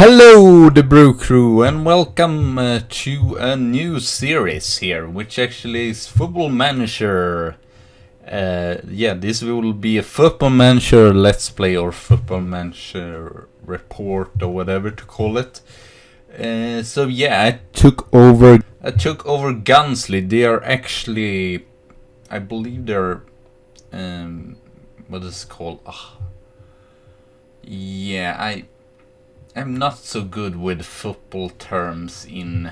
Hello, the Brew Crew, and welcome to a new series here, which actually is Football Manager. This will be a Football Manager Let's Play or Football Manager Report or whatever to call it. I took over Guiseley. They are actually, I believe they're, what is it called? I'm not so good with football terms in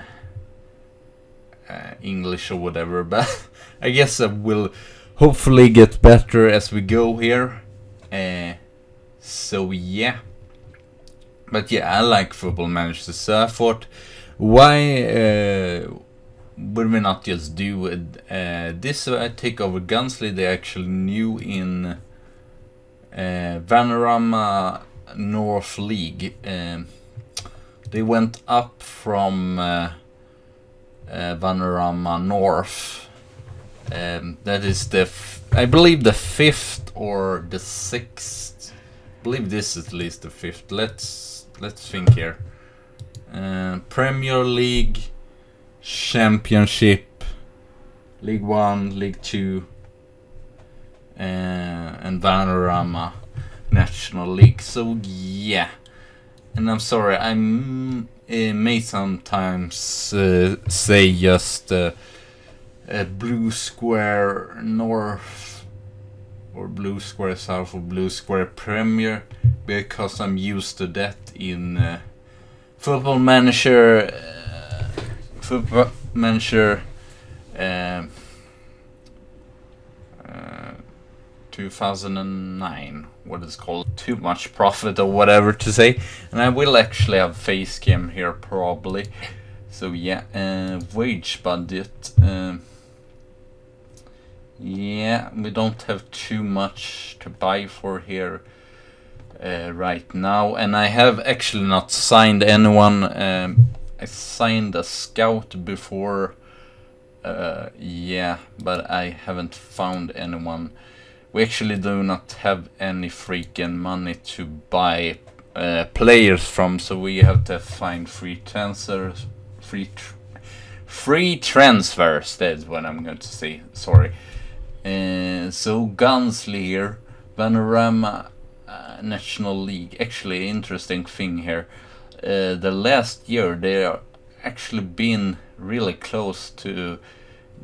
English or whatever, but I guess I will hopefully get better as we go here. But I like Football Manager, so I thought, why would we not just do this? I take over Guiseley. They actually new in Vanarama North League. They went up from Vanarama North. That is I believe the 5th or the 6th. I believe this is at least the 5th. Let's think here. Premier League, Championship, League 1, League 2, and Vanarama National League. So yeah, and I'm sorry, I may sometimes say just Blue Square North or Blue Square South or Blue Square Premier, because I'm used to that in Football Manager. 2009, what is called Too Much Profit or whatever to say, and I will actually have face cam here probably. So yeah, wage budget. We don't have too much to buy for here right now, and I have actually not signed anyone. I signed a scout before, but I haven't found anyone. We actually do not have any freaking money to buy players from, so we have to find free transfers. Free transfers. That's what I'm going to say. Sorry. So Guiseley here, Vanarama National League. Actually, interesting thing here. The last year they are actually been really close to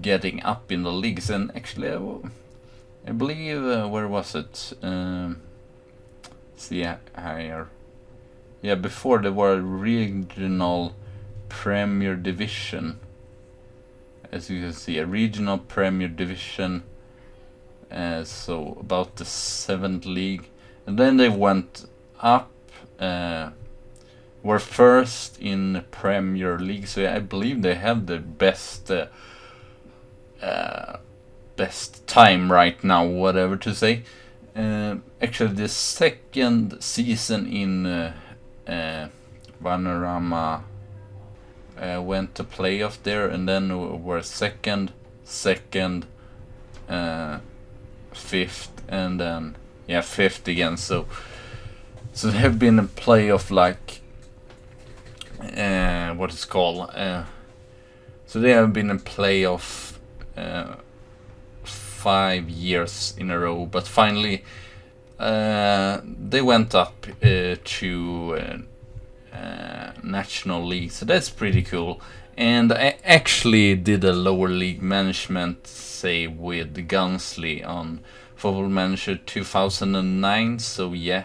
getting up in the leagues, and actually. I believe, where was it? See here. Yeah, before there were regional Premier Division. As you can see, a regional Premier Division. So about the 7th league. And then they went up. Were first in the Premier League. So I believe they have the best time right now, whatever to say. Actually, the second season in Vanarama went to playoff there, and then were second, 5th, and then 5th again. So they have been in playoff like what is called. So they have been in playoff 5 years in a row, but finally they went up to National League, so that's pretty cool. And I actually did a lower league management, say, with Guiseley on Football Manager 2009. So yeah,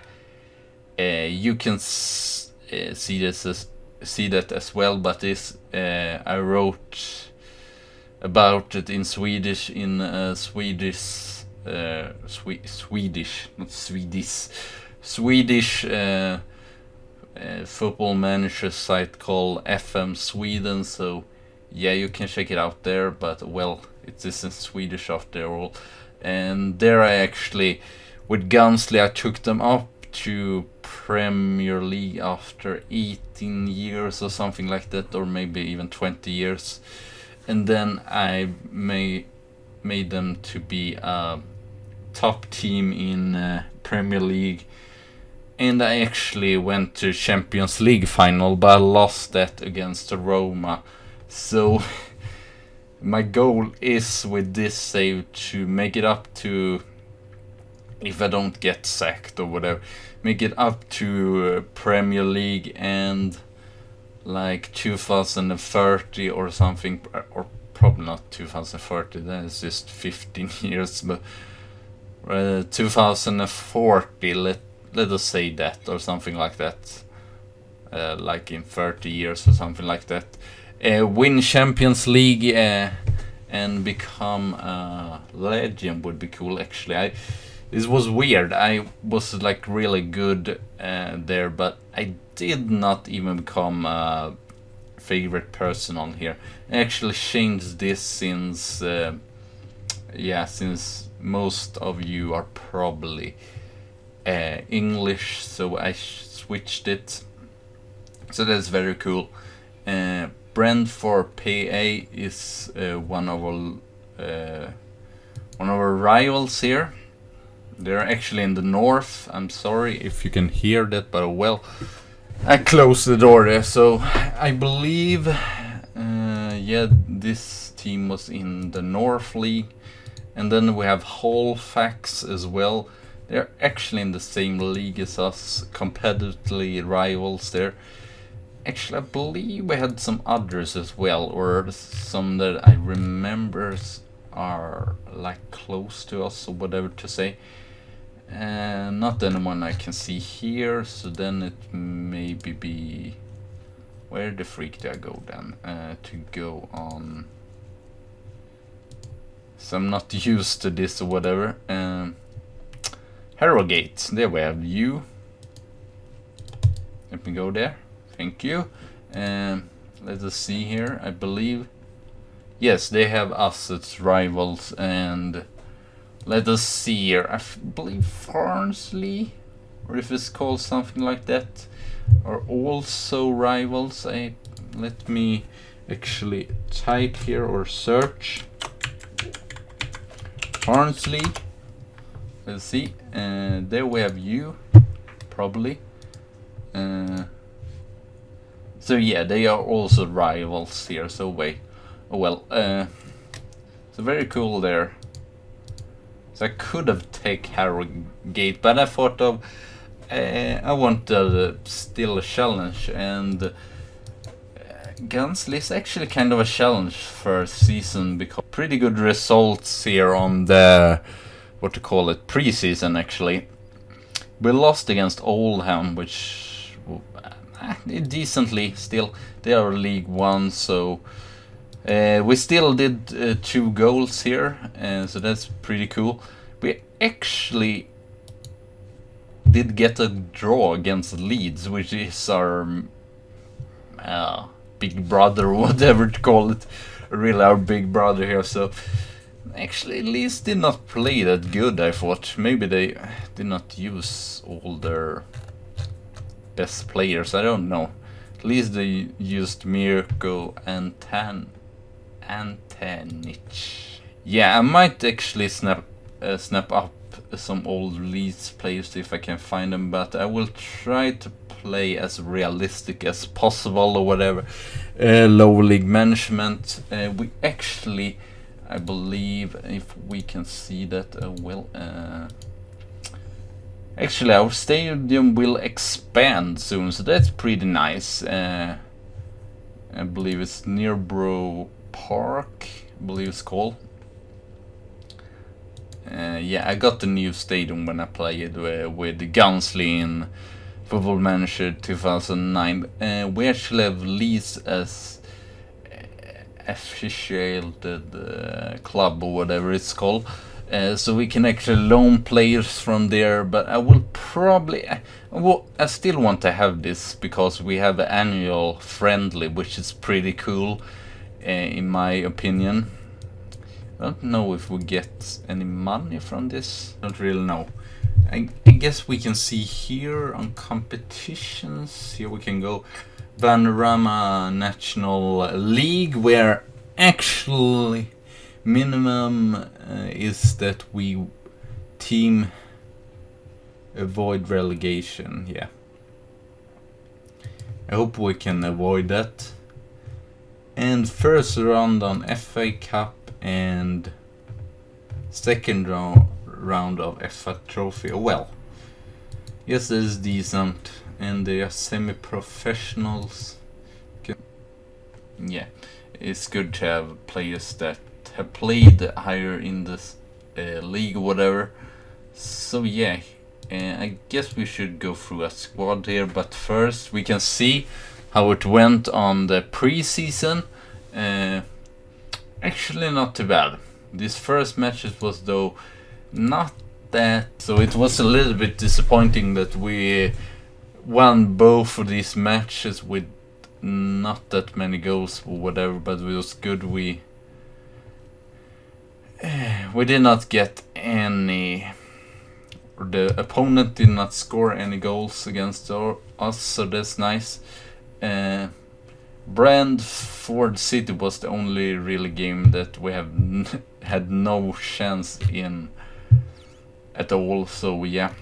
you can see that as well. But this I wrote about it in Swedish, in Swedish, not Swedish, Swedish Football Manager site called FM Sweden. So yeah, you can check it out there. But well, it is in Swedish after all. And there I actually, with Guiseley, I took them up to Premier League after 18 years or something like that, or maybe even 20 years. And then I made them to be a top team in Premier League and I actually went to Champions League final, but I lost that against Roma. So my goal is with this save to make it up to, if I don't get sacked or whatever, make it up to Premier League and like 2030 or something, or probably not 2030, that is just 15 years, but 2040, let us say that, or something like that, like in 30 years or something like that, win Champions League and become a legend would be cool. Actually, this was weird. I was like really good there, but I did not even become a favorite person on here. I actually changed this since since most of you are probably English, so I switched it. So that's very cool. Brentford PA is one of our rivals here. They're actually in the north. I'm sorry if you can hear that, but well, I closed the door there. So I believe, this team was in the North League, and then we have Halifax as well. They're actually in the same league as us, competitively rivals there. Actually, I believe we had some others as well, or some that I remember are like close to us or whatever to say. Not anyone I can see here, so then it maybe be, where the freak do I go then to go on? So I'm not used to this or whatever. Harrogate, there we have you. Let me go there. Thank you. Let us see here. I believe, yes, they have us as rivals, and let us see here. I believe Farnsley, or if it's called something like that, are also rivals. Let me actually type here or search Farnsley. Let's see. There we have you, probably. So yeah, they are also rivals here. So wait, oh well. So very cool there. So I could have taken Harrogate, but I thought of I wanted still a challenge, and Guiseley is actually kind of a challenge first season, because pretty good results here on the pre-season. Actually, we lost against Oldham, which decently still. They are League One, so we still did 2 goals here, so that's pretty cool. We actually did get a draw against Leeds, which is our big brother, or whatever to call it, really our big brother here. So actually Leeds did not play that good, I thought. Maybe they did not use all their best players, I don't know. At least they used Mirko and Antanic. Yeah, I might actually snap up some old Leeds players if I can find them, but I will try to play as realistic as possible or whatever. Low league management. We actually, I believe, if we can see that, actually our stadium will expand soon, so that's pretty nice. I believe it's Nearborough Park, I believe it's called. Yeah, I got the new stadium when I played with Guiseley in Football Manager 2009. We actually have Leeds as affiliated club, or whatever it's called. So we can actually loan players from there, but I will probably, I still want to have this because we have an annual friendly, which is pretty cool, in my opinion. I don't know if we get any money from this. Don't really know. I guess we can see here on competitions. Here we can go Vanarama National League, where actually minimum is that we team avoid relegation. Yeah, I hope we can avoid that. And first round on FA Cup and second round of FA Trophy. Oh, well, yes, this is decent, and they are semi-professionals. Yeah, it's good to have players that have played higher in this league or whatever. So yeah, I guess we should go through a squad here, but first we can see how it went on the preseason. Actually not too bad. These first matches was though not that, so it was a little bit disappointing that we won both of these matches with not that many goals or whatever, but it was good. We did not get any, or the opponent did not score any goals against us, so that's nice. Brentford City was the only really game that we have had no chance in at all, so yeah,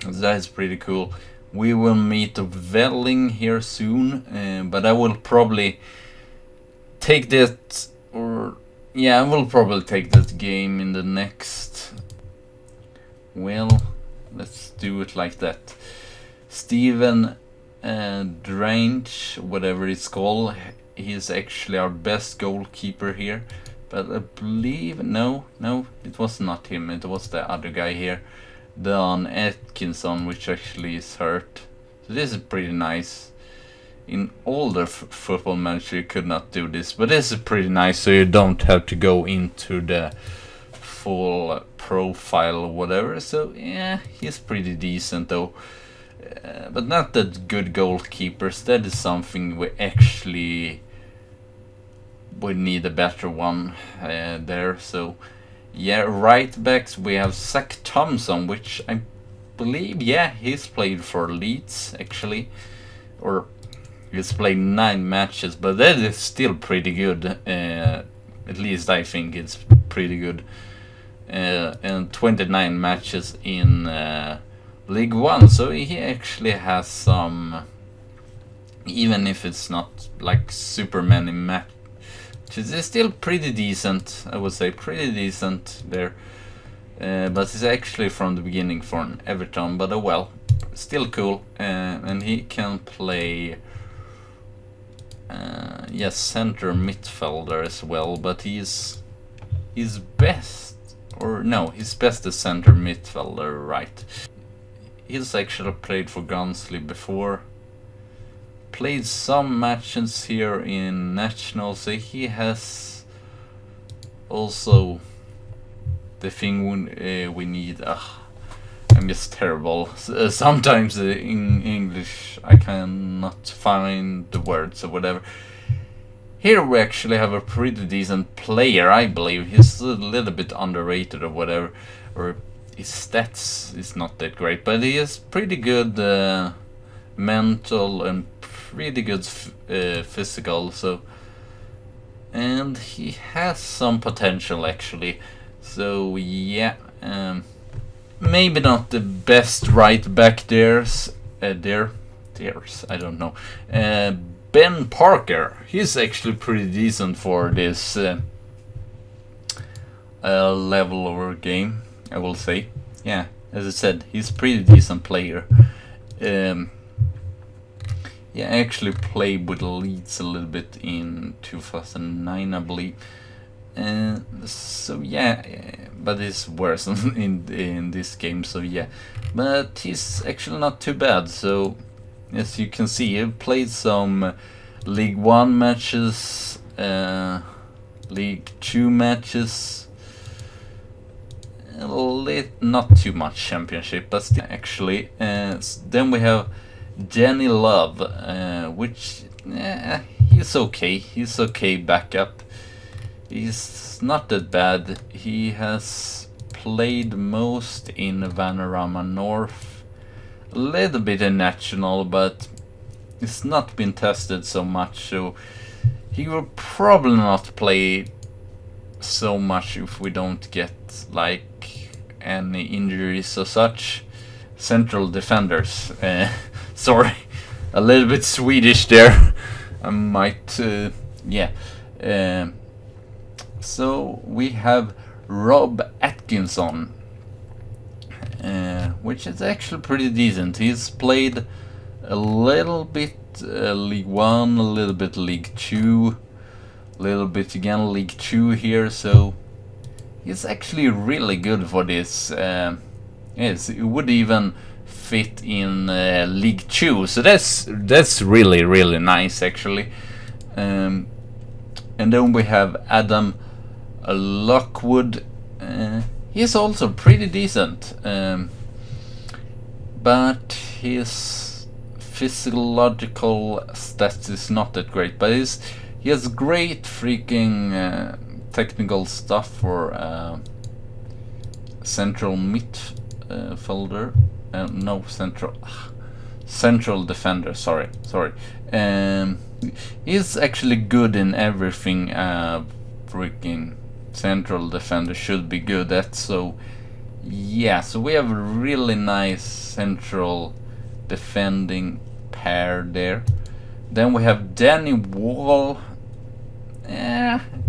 that is pretty cool. We will meet Velling here soon, but I will probably take that, or yeah, I will probably take that game in the next. Well, let's do it like that. Steven Drange, whatever it's called, he's actually our best goalkeeper here. But I believe, no, it was not him, it was the other guy here, Don Atkinson, which actually is hurt. So this is pretty nice. In older football manager you could not do this, but this is pretty nice, so you don't have to go into the full profile or whatever. So yeah, he's pretty decent though. But not that good goalkeepers. That is something we actually would need a better one there. So yeah, right backs we have Zach Thompson, which I believe, yeah, he's played for Leeds actually, or he's played 9 matches, but that is still pretty good. At least I think it's pretty good. And 29 matches in League 1, so he actually has some, even if it's not like super many matches, it's still pretty decent, I would say, pretty decent there. But it's actually from the beginning for an Everton, but oh well, still cool. And he can play yes, center midfielder as well, but he's best, or no, his best is center midfielder, right? He's actually played for Guiseley before. Played some matches here in National, so he has also the thing we need. I'm just terrible. Sometimes in English I cannot find the words or whatever. Here we actually have a pretty decent player, I believe. He's a little bit underrated or whatever, or his stats is not that great, but he is pretty good mental and pretty good physical. So, and he has some potential actually. So yeah, maybe not the best right back there's I don't know. Ben Parker, he's actually pretty decent for this level or game, I will say. Yeah, as I said, he's a pretty decent player. Yeah, I actually played with Leeds a little bit in 2009, I believe. So yeah, but it's worse in this game. So yeah, but he's actually not too bad. So as you can see, he played some League 1 matches, League 2 matches. Not too much Championship, but still, actually. Then we have Jenny Love, which he's okay. He's okay backup. He's not that bad. He has played most in Vanarama North, a little bit in National, but it's not been tested so much, so he will probably not play so much if we don't get like any injuries or such. central defenders. Sorry, a little bit Swedish there. I might, yeah. So we have Rob Atkinson, which is actually pretty decent. He's played a little bit League 1, a little bit League 2, a little bit again League 2 here, so he's actually really good for this. Yes, it would even fit in League 2, so that's really nice actually. And then we have Adam Lockwood. He's also pretty decent, but his physiological stats is not that great. But he has great freaking technical stuff for central midfielder. No, central defender. Sorry. He's actually good in everything. Freaking central defender should be good at. So yeah, so we have a really nice central defending pair there. Then we have Danny Wall.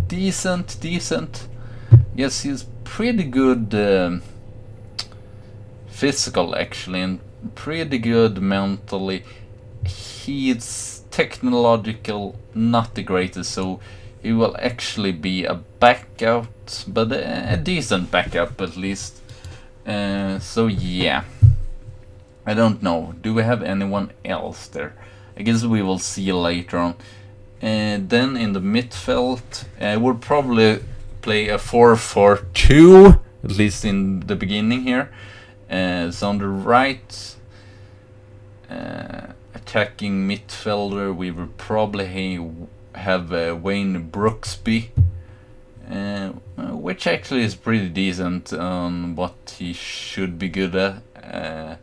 Decent. Yes, he's pretty good physical actually, and pretty good mentally. He's technological, not the greatest, so he will actually be a backup, but a decent backup at least. So yeah, I don't know. Do we have anyone else there? I guess we will see later on. Then in the midfield, we'll probably play a 4-4-2, at least in the beginning here. So on the right, attacking midfielder, we will probably have Wayne Brooksby, which actually is pretty decent on what he should be good at.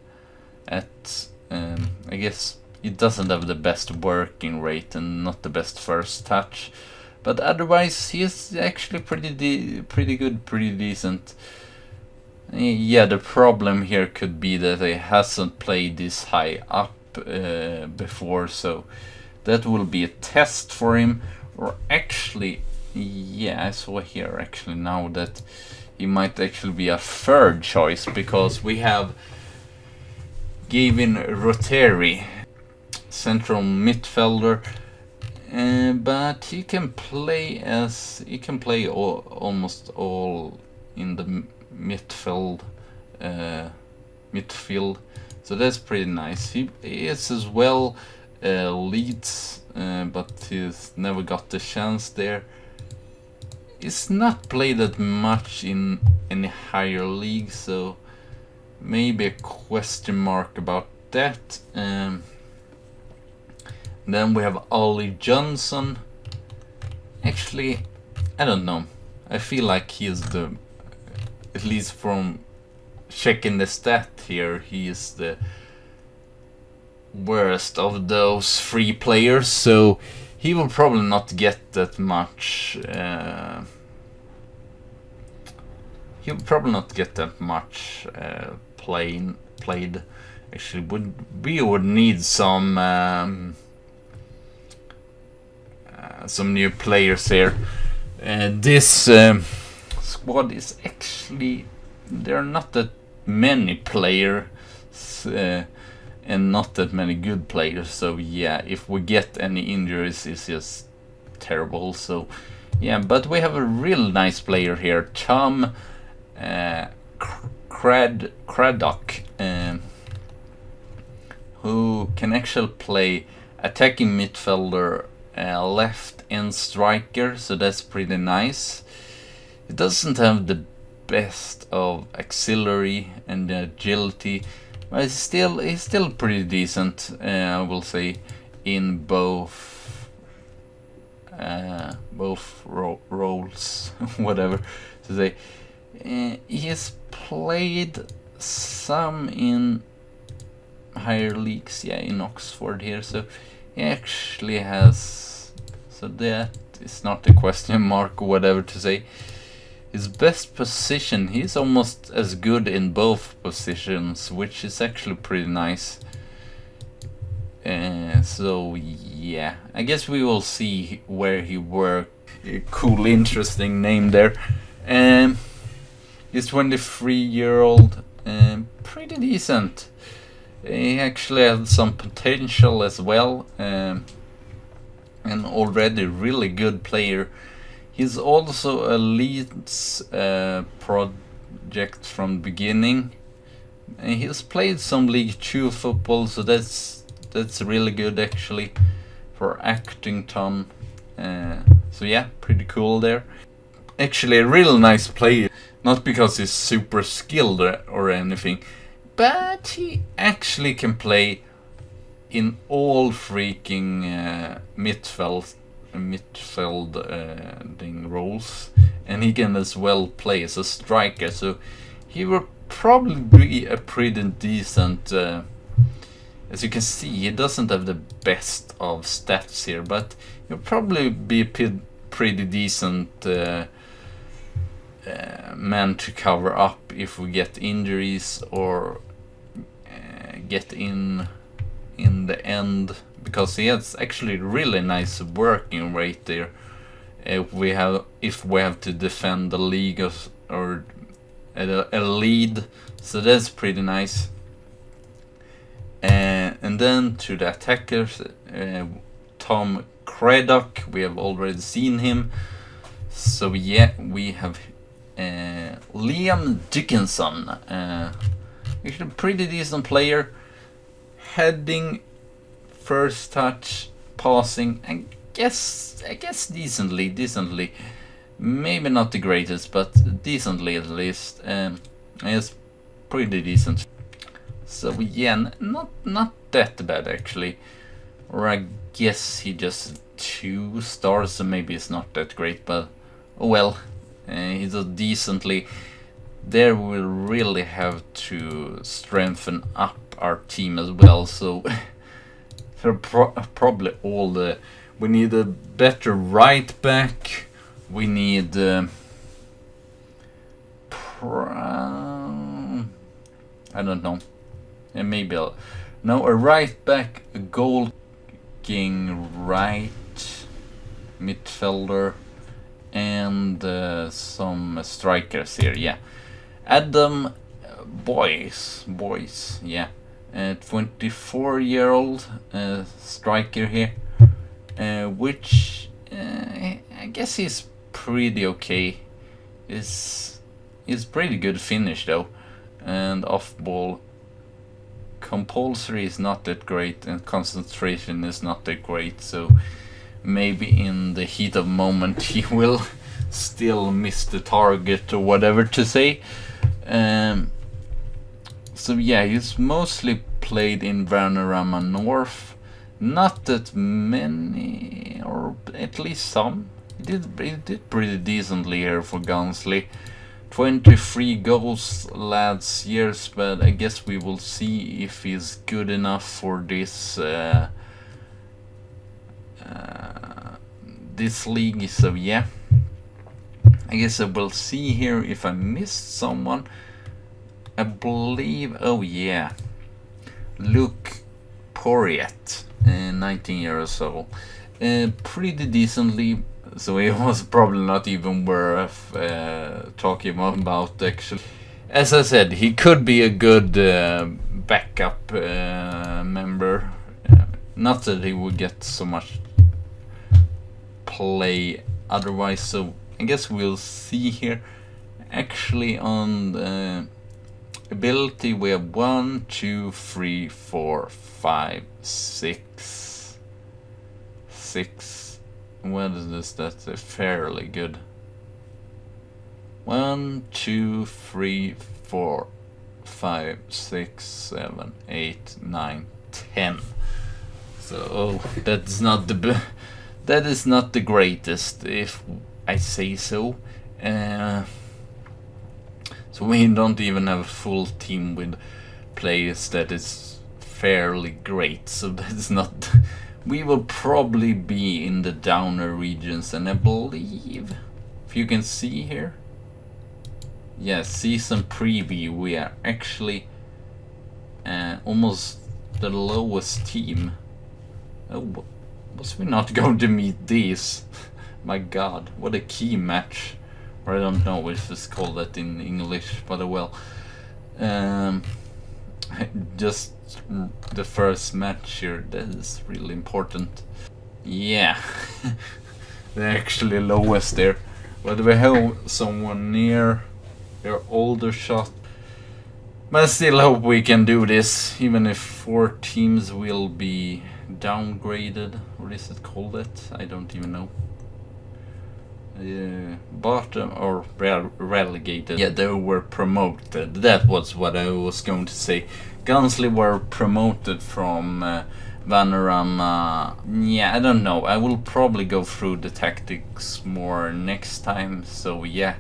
I guess he doesn't have the best working rate and not the best first touch, but otherwise he is actually pretty good, pretty decent. Yeah, the problem here could be that he hasn't played this high up before, so that will be a test for him. Or actually, yeah, I saw here actually now that he might actually be a third choice, because we have Gavin Rotary, central midfielder, but he can play almost all in the midfield, so that's pretty nice. He is as well Leeds, but he's never got the chance there. He's not played that much in any higher league, so maybe a question mark about that. Then we have Ollie Johnson. Actually, I don't know. I feel like he's the, at least from checking the stat here, he is the worst of those three players, so he will probably not get that much. He'll probably not get that much played. Actually, we would need some new players here. This squad is actually, there are not that many players and not that many good players, so yeah, if we get any injuries it's just terrible. So yeah, but we have a real nice player here, Tom Craddock, who can actually play attacking midfielder, left and striker, so that's pretty nice. He doesn't have the best of auxiliary and agility, but he's still pretty decent, I will say, in both roles, whatever to say. He has played some in higher leagues, yeah, in Oxford here, so he actually has, so that is not a question mark or whatever to say. his best position, he's almost as good in both positions, which is actually pretty nice. So yeah, I guess we will see where he worked. Cool, interesting name there. He's 23-year-old, pretty decent. He actually had some potential as well, and already really good player. He's also a Leeds project from the beginning. He's played some League 2 football, so that's really good actually for Actington. So yeah, pretty cool there. Actually a real nice player, not because he's super skilled or anything, but he actually can play in all freaking midfielding roles, and he can as well play as a striker, so he will probably be a pretty decent. As you can see, he doesn't have the best of stats here, but he'll probably be a pretty decent man to cover up if we get injuries or get in the end, because he has actually really nice working rate there. If we have to defend the league or a lead, so that's pretty nice. And then to the attackers, Tom Craddock, we have already seen him. So yeah, we have Liam Dickinson, actually a pretty decent player. Heading, first touch, passing, I guess decently. Maybe not the greatest, but decently at least. It's pretty decent. So yeah, not that bad actually. Or I guess he just 2 stars, so maybe it's not that great, but oh well. He's a decently. There we'll really have to strengthen up our team as well, so probably all the. We need a better right back. We need I don't know. Maybe a right back, a goal king right midfielder, and some strikers here. Yeah, Adam Boyce, yeah, 24-year-old striker here, which I guess he's pretty okay. Is pretty good finish though, and off ball compulsory is not that great, and concentration is not that great, so maybe in the heat of moment he will still miss the target or whatever to say. So yeah, he's mostly played in Vanarama North, not that many, or at least some. He did pretty decently here for Guiseley. 23 goals last years, but I guess we will see if he's good enough for this this league. So yeah, I guess I will see here if I missed someone. I believe, oh yeah, Luke Poiriet, 19 years old, pretty decently. So it was probably not even worth talking about actually. As I said, he could be a good backup member. Not that he would get so much play otherwise, so I guess we'll see here. Actually on the ability we have 1, 2, 3, 4, 5, 6. What is this? That's fairly good. 1, 2, 3, 4, 5, 6, 7, 8, 9, 10. So that is not the greatest, if I say so. So we don't even have a full team with players that is fairly great. So that's not. We will probably be in the downer regions, and I believe, if you can see here, yeah, season preview, we are actually almost the lowest team. Oh, was we not going to meet these? My god, what a key match. Or I don't know if it's called that in English, but well. Just the first match here, that is really important. Yeah, they're actually lowest there. But we have someone near their older shot. But I still hope we can do this, even if 4 teams will be downgraded. What is it called? That I don't even know. Bottom or relegated. Yeah, they were promoted. That was what I was going to say. Guiseley were promoted from Vanarama. Yeah, I don't know. I will probably go through the tactics more next time. So yeah,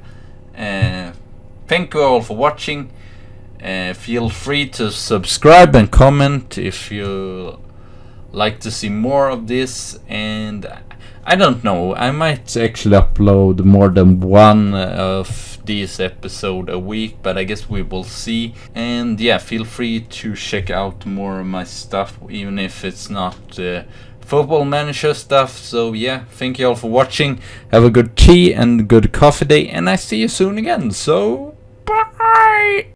thank you all for watching. Feel free to subscribe and comment if you like to see more of this, and I don't know, I might actually upload more than one of these episodes a week, but I guess we will see. And yeah, feel free to check out more of my stuff, even if it's not football manager stuff. So yeah, thank you all for watching. Have a good tea and good coffee day, and I see you soon again. So bye.